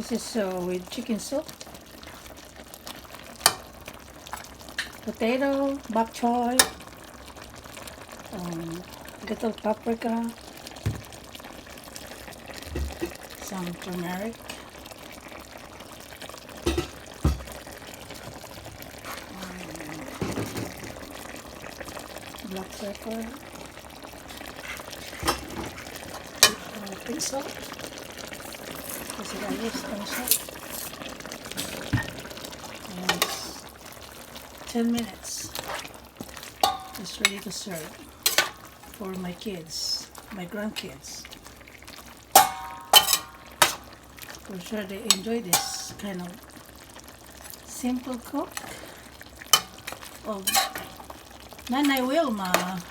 This is with chicken soup, potato, bok choy, little paprika, some turmeric, black pepper, pink salt, kasi guys, pink salt, and 10 minutes. It's ready to serve for my kids, my grandkids. For sure they enjoy this kind of simple cook of Nanay Wilma